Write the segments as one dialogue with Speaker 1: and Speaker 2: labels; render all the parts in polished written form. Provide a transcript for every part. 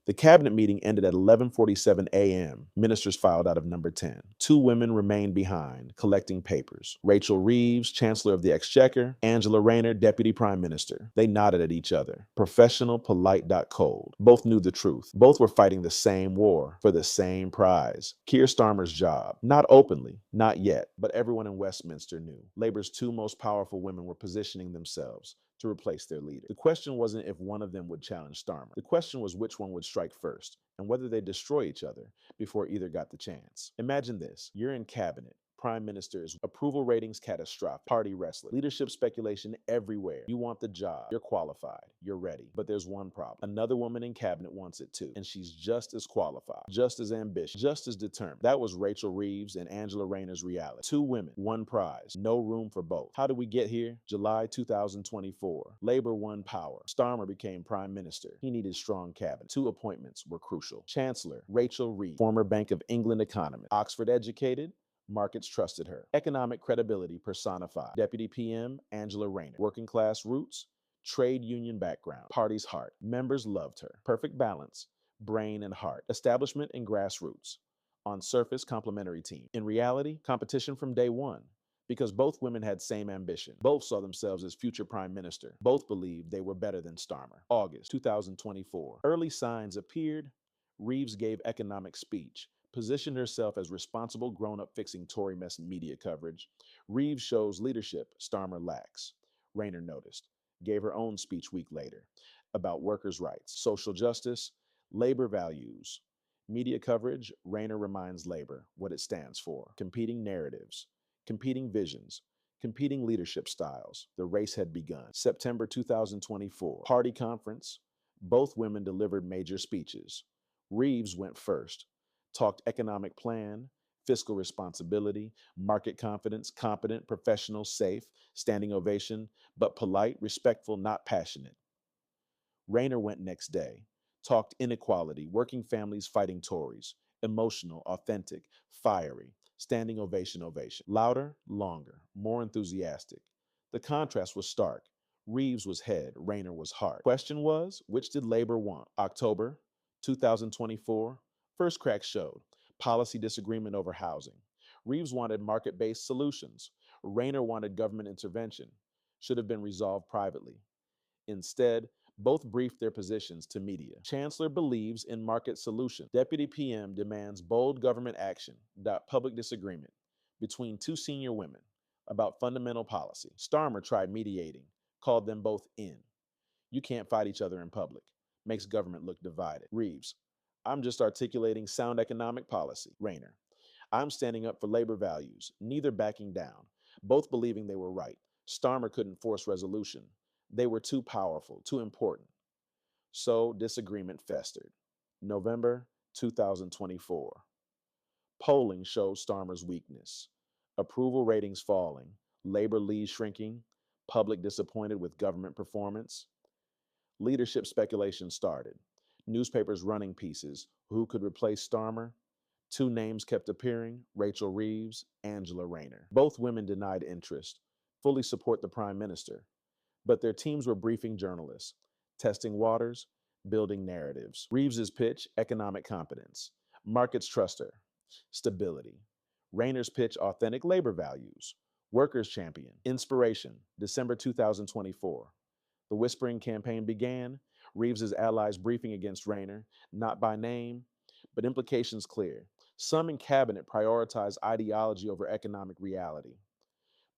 Speaker 1: The cabinet meeting ended at 11:47 a.m. Ministers filed out of number 10. Two women remained behind, collecting papers. Rachel Reeves, Chancellor of the Exchequer, Angela Rayner, Deputy Prime Minister. They nodded at each other. Professional, polite, cold. Both knew the truth. Both were fighting the same war for the same prize. Keir Starmer's job. Not openly, not yet, but everyone in Westminster knew. Labour's two most powerful women were positioning themselves to replace their leader. The question wasn't if one of them would challenge Starmer. The question was which one would strike first and whether they'd destroy each other before either got the chance. Imagine this. You're in cabinet. Prime Minister's approval ratings catastrophic, party restless, leadership speculation everywhere. You want the job, you're qualified, you're ready. But there's one problem. Another woman in cabinet wants it too, and she's just as qualified, just as ambitious, just as determined. That was Rachel Reeves and Angela Rayner's reality. Two women, one prize, no room for both. How did we get here? July 2024. Labor won power. Starmer became prime minister. He needed strong cabinet. Two appointments were crucial. Chancellor, Rachel Reeves, former Bank of England economist, Oxford educated, markets trusted her. Economic credibility personified. Deputy PM, Angela Rayner. Working class roots, trade union background. Party's heart. Members loved her. Perfect balance, brain and heart. Establishment and grassroots. On surface, complementary team. In reality, competition from day one. Because both women had same ambition. Both saw themselves as future prime minister. Both believed they were better than Starmer. August 2024. Early signs appeared. Reeves gave economic speech, positioned herself as responsible grown-up fixing Tory mess media coverage. Reeves shows leadership Starmer lacks. Rayner noticed, gave her own speech week later about workers' rights, social justice, labor values. Media coverage, Rayner reminds labor what it stands for. Competing narratives, competing visions, competing leadership styles. The race had begun. September 2024, party conference. Both women delivered major speeches. Reeves went first, talked economic plan, fiscal responsibility, market confidence, competent, professional, safe, standing ovation, but polite, respectful, not passionate. Rayner went next day, talked inequality, working families fighting Tories, emotional, authentic, fiery, standing ovation, ovation. Louder, longer, more enthusiastic. The contrast was stark. Reeves was head, Rayner was heart. Question was, which did Labor want? October 2024, first crack showed. Policy disagreement over housing. Reeves wanted market-based solutions. Rayner wanted government intervention. Should have been resolved privately. Instead, both briefed their positions to media. Chancellor believes in market solution. Deputy PM demands bold government action. Public disagreement between two senior women about fundamental policy. Starmer tried mediating, called them both in. You can't fight each other in public. Makes government look divided. Reeves, I'm just articulating sound economic policy. Rayner, I'm standing up for labor values, neither backing down, both believing they were right. Starmer couldn't force resolution. They were too powerful, too important. So disagreement festered. November 2024. Polling showed Starmer's weakness. Approval ratings falling, labor leads shrinking, public disappointed with government performance. Leadership speculation started. Newspapers running pieces. Who could replace Starmer? Two names kept appearing, Rachel Reeves, Angela Rayner. Both women denied interest, fully support the prime minister. But their teams were briefing journalists, testing waters, building narratives. Reeves's pitch, economic competence. Markets trust her, stability. Rayner's pitch, authentic labor values. Workers champion, inspiration, December 2024. The whispering campaign began. Reeves's allies briefing against Rayner, not by name, but implications clear. Some in cabinet prioritize ideology over economic reality.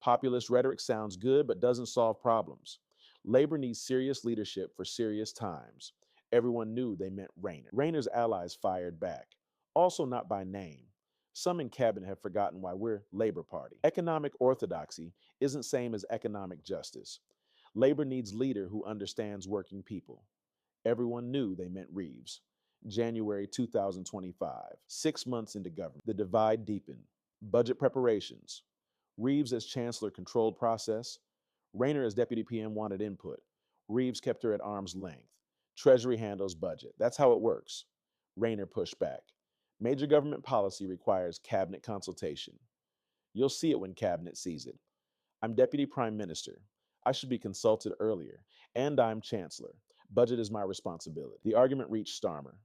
Speaker 1: Populist rhetoric sounds good, but doesn't solve problems. Labor needs serious leadership for serious times. Everyone knew they meant Rayner. Rayner's allies fired back, also not by name. Some in cabinet have forgotten why we're Labor Party. Economic orthodoxy isn't same as economic justice. Labor needs leader who understands working people. Everyone knew they meant Reeves. January 2025, 6 months into government, the divide deepened. Budget preparations. Reeves as chancellor controlled process. Rayner as deputy PM wanted input. Reeves kept her at arm's length. Treasury handles budget. That's how it works. Rayner pushed back. Major government policy requires cabinet consultation. You'll see it when cabinet sees it. I'm deputy prime minister. I should be consulted earlier. And I'm chancellor. Budget is my responsibility. The argument reached Starmer.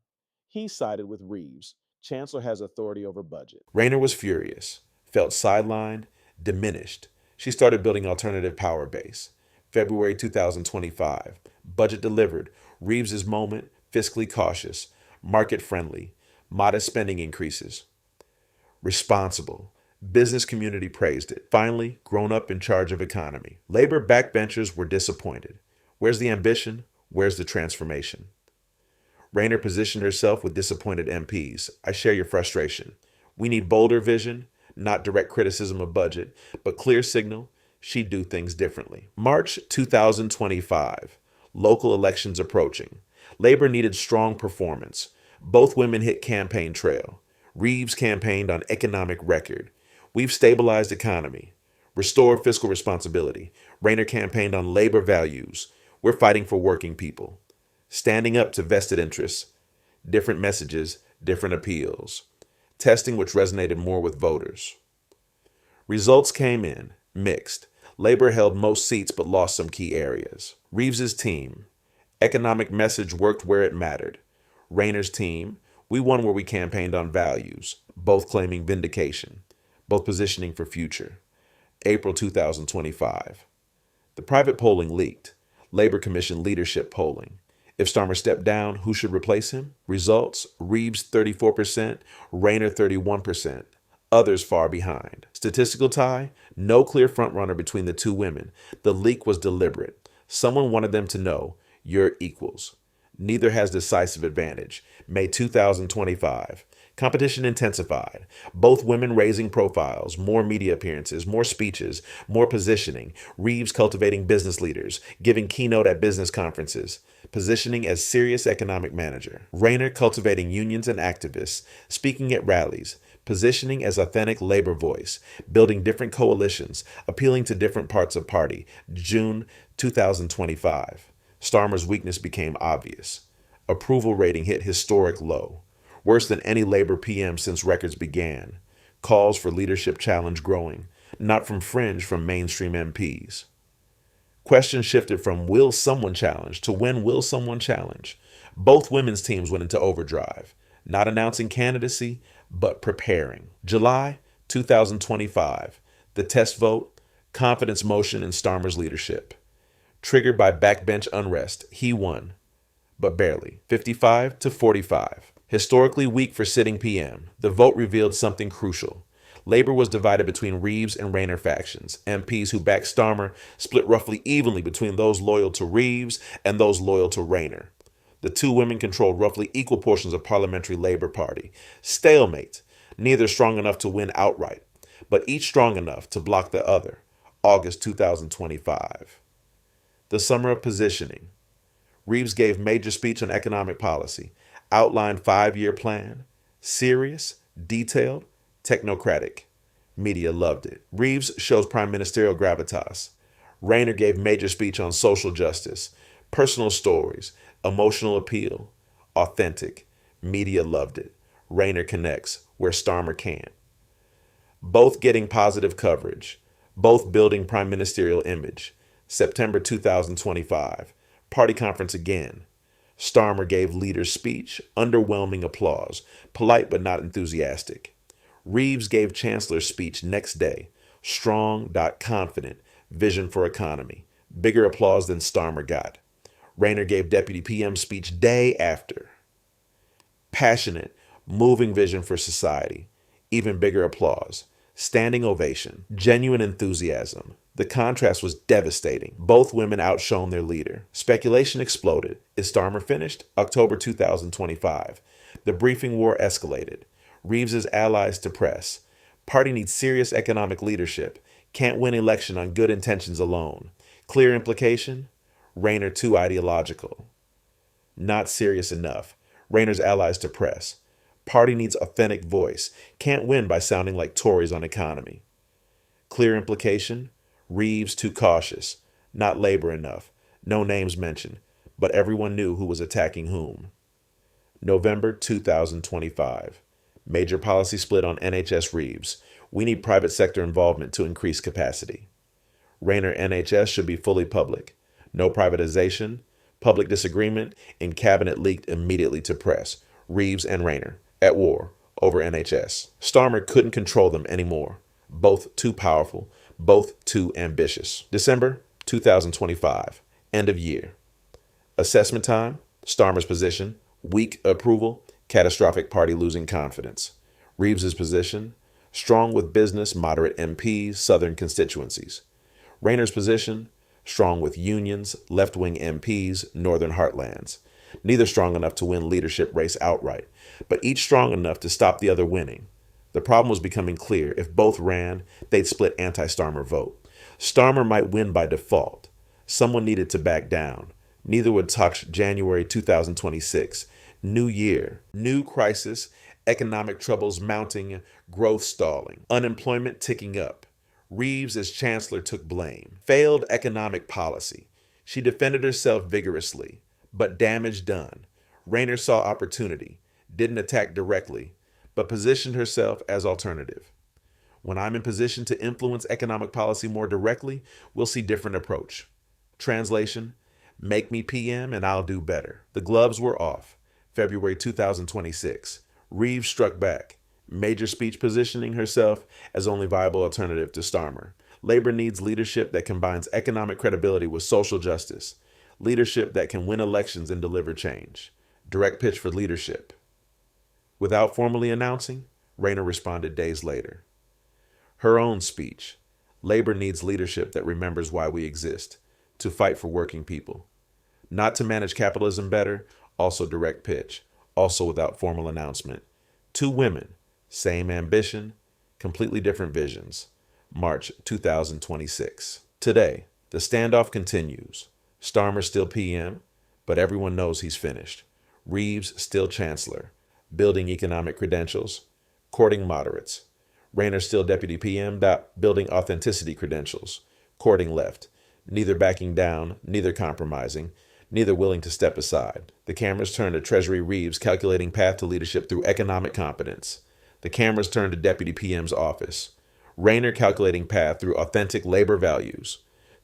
Speaker 1: He sided with Reeves. Chancellor has authority over budget.
Speaker 2: Rayner was furious, felt sidelined, diminished. She started building alternative power base. February 2025. Budget delivered. Reeves's moment, fiscally cautious, market friendly, modest spending increases. Responsible. Business community praised it. Finally, grown up in charge of economy. Labor backbenchers were disappointed. Where's the ambition? Where's the transformation? Rayner positioned herself with disappointed MPs. I share your frustration. We need bolder vision, not direct criticism of budget, but clear signal she'd do things differently. March 2025. Local elections approaching. Labor needed strong performance. Both women hit campaign trail. Reeves campaigned on economic record. We've stabilized economy. Restore fiscal responsibility. Rayner campaigned on labor values. We're fighting for working people. Standing up to vested interests. Different messages, different appeals. Testing which resonated more with voters. Results came in mixed. Labor held most seats but lost some key areas. Reeves's team. Economic message worked where it mattered. Rayner's team. We won where we campaigned on values, both claiming vindication, both positioning for future. April 2025. The private polling leaked. Labor Commission leadership polling. If Starmer stepped down, who should replace him? Results: Reeves 34%, Rayner 31%. Others far behind. Statistical tie: no clear frontrunner between the two women. The leak was deliberate. Someone wanted them to know, you're equals. Neither has decisive advantage. May 2025. Competition intensified. Both women raising profiles, more media appearances, more speeches, more positioning. Reeves cultivating business leaders, giving keynote at business conferences, positioning as serious economic manager. Rayner cultivating unions and activists, speaking at rallies, positioning as authentic labor voice, building different coalitions, appealing to different parts of party. June 2025. Starmer's weakness became obvious. Approval rating hit historic low, worse than any labor PM since records began. Calls for leadership challenge growing, not from fringe, from mainstream MPs. Questions shifted from will someone challenge to when will someone challenge. Both women's teams went into overdrive, not announcing candidacy, but preparing. July 2025, the test vote, confidence motion in Starmer's leadership. Triggered by backbench unrest, he won, but barely, 55 to 45. Historically weak for sitting PM, the vote revealed something crucial. Labor was divided between Reeves and Rayner factions. MPs who backed Starmer split roughly evenly between those loyal to Reeves and those loyal to Rayner. The two women controlled roughly equal portions of parliamentary Labor Party. Stalemate, neither strong enough to win outright, but each strong enough to block the other. August 2025. The summer of positioning. Reeves gave major speech on economic policy, outlined 5-year plan, serious, detailed, technocratic. Media loved it. Reeves shows prime ministerial gravitas. Rayner gave major speech on social justice, personal stories, emotional appeal, authentic. Media loved it. Rayner connects where Starmer can't. Both getting positive coverage, both building prime ministerial image. September 2025. Party conference again. Starmer gave leader's speech, underwhelming applause, polite but not enthusiastic. Reeves gave Chancellor's speech next day, strong, confident, vision for economy, bigger applause than Starmer got. Rayner gave Deputy PM speech day after. Passionate, moving vision for society, even bigger applause, standing ovation, genuine enthusiasm. The contrast was devastating. Both women outshone their leader. Speculation exploded. Is Starmer finished? October 2025. The briefing war escalated. Reeves's allies to press. Party needs serious economic leadership. Can't win election on good intentions alone. Clear implication? Rayner too ideological. Not serious enough. Rayner's allies to press. Party needs authentic voice. Can't win by sounding like Tories on economy. Clear implication? Reeves too cautious. Not labor enough. No names mentioned, but everyone knew who was attacking whom. November 2025. Major policy split on NHS Reeves. We need private sector involvement to increase capacity. Rayner NHS should be fully public. No privatization. Public disagreement in cabinet leaked immediately to press. Reeves and Rayner, at war over NHS. Starmer couldn't control them anymore. Both too powerful, both too ambitious. December 2025, end of year. Assessment time, Starmer's position, weak approval, catastrophic party losing confidence. Reeves's position, strong with business, moderate MPs, southern constituencies. Rayner's position, strong with unions, left-wing MPs, northern heartlands. Neither strong enough to win leadership race outright, but each strong enough to stop the other winning. The problem was becoming clear. If both ran, they'd split anti-Starmer vote. Starmer might win by default. Someone needed to back down. Neither would touch January 2026. New year, new crisis, economic troubles mounting, growth stalling, unemployment ticking up. Reeves, as Chancellor, took blame. Failed economic policy. She defended herself vigorously, but damage done. Rayner saw opportunity, didn't attack directly, but positioned herself as alternative. When I'm in position to influence economic policy more directly, we'll see different approach. Translation, make me PM and I'll do better. The gloves were off. February 2026. Reeves struck back. Major speech positioning herself as only viable alternative to Starmer. Labor needs leadership that combines economic credibility with social justice. Leadership that can win elections and deliver change. Direct pitch for leadership. Without formally announcing, Rayner responded days later. Her own speech. Labor needs leadership that remembers why we exist, to fight for working people. Not to manage capitalism better, also direct pitch, also without formal announcement. Two women, same ambition, completely different visions. March 2026. Today, the standoff continues. Starmer still PM, but everyone knows he's finished. Reeves still Chancellor, building economic credentials, courting moderates. Rayner still Deputy PM, building authenticity credentials, courting left, neither backing down, neither compromising, neither willing to step aside. The cameras turn to Treasury Reeves calculating path to leadership through economic competence. The cameras turn to Deputy PM's office. Rayner calculating path through authentic labor values.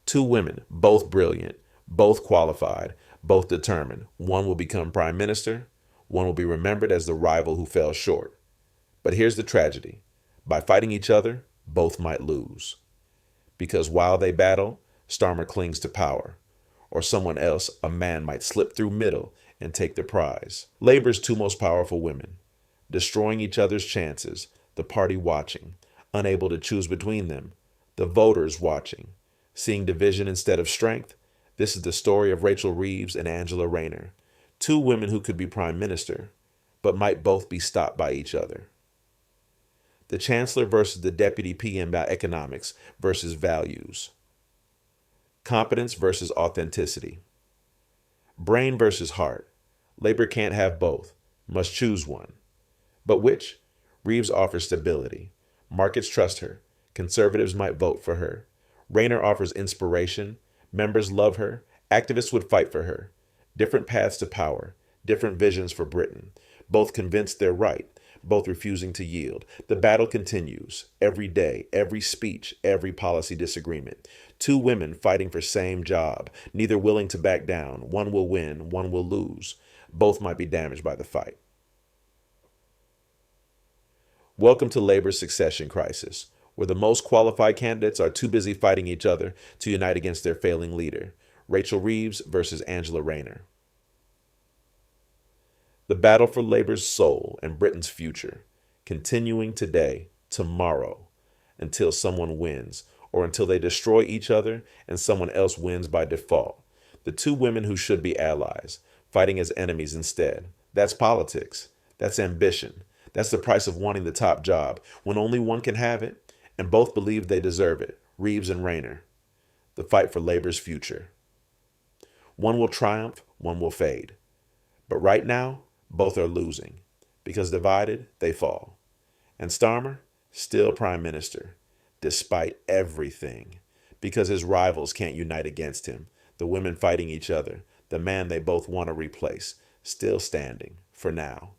Speaker 2: Two women, both brilliant, both qualified, both determined. One will become prime minister. One will be remembered as the rival who fell short. But here's the tragedy. By fighting each other, both might lose. Because while they battle, Starmer clings to power. Or someone else, a man, might slip through middle and take the prize. Labor's two most powerful women, destroying each other's chances, the party watching, unable to choose between them, the voters watching, seeing division instead of strength. This is the story of Rachel Reeves and Angela Rayner, two women who could be prime minister, but might both be stopped by each other. The Chancellor versus the Deputy PM about economics versus values. Competence versus authenticity. Brain versus heart. Labor can't have both, must choose one. But which? Reeves offers stability. Markets trust her. Conservatives might vote for her. Rayner offers inspiration. Members love her. Activists would fight for her. Different paths to power. Different visions for Britain. Both convinced they're right. Both refusing to yield. The battle continues. Every day, every speech, every policy disagreement. Two women fighting for same job. Neither willing to back down. One will win, one will lose. Both might be damaged by the fight. Welcome to Labor's succession crisis, where the most qualified candidates are too busy fighting each other to unite against their failing leader. Rachel Reeves versus Angela Rayner. The battle for Labor's soul and Britain's future, continuing today, tomorrow, until someone wins, or until they destroy each other and someone else wins by default. The two women who should be allies, fighting as enemies instead. That's politics. That's ambition. That's the price of wanting the top job, when only one can have it, and both believe they deserve it, Reeves and Rayner. The fight for Labor's future. One will triumph, one will fade. But right now, both are losing, because divided, they fall. And Starmer, still prime minister, despite everything, because his rivals can't unite against him, the women fighting each other, the man they both want to replace, still standing, for now.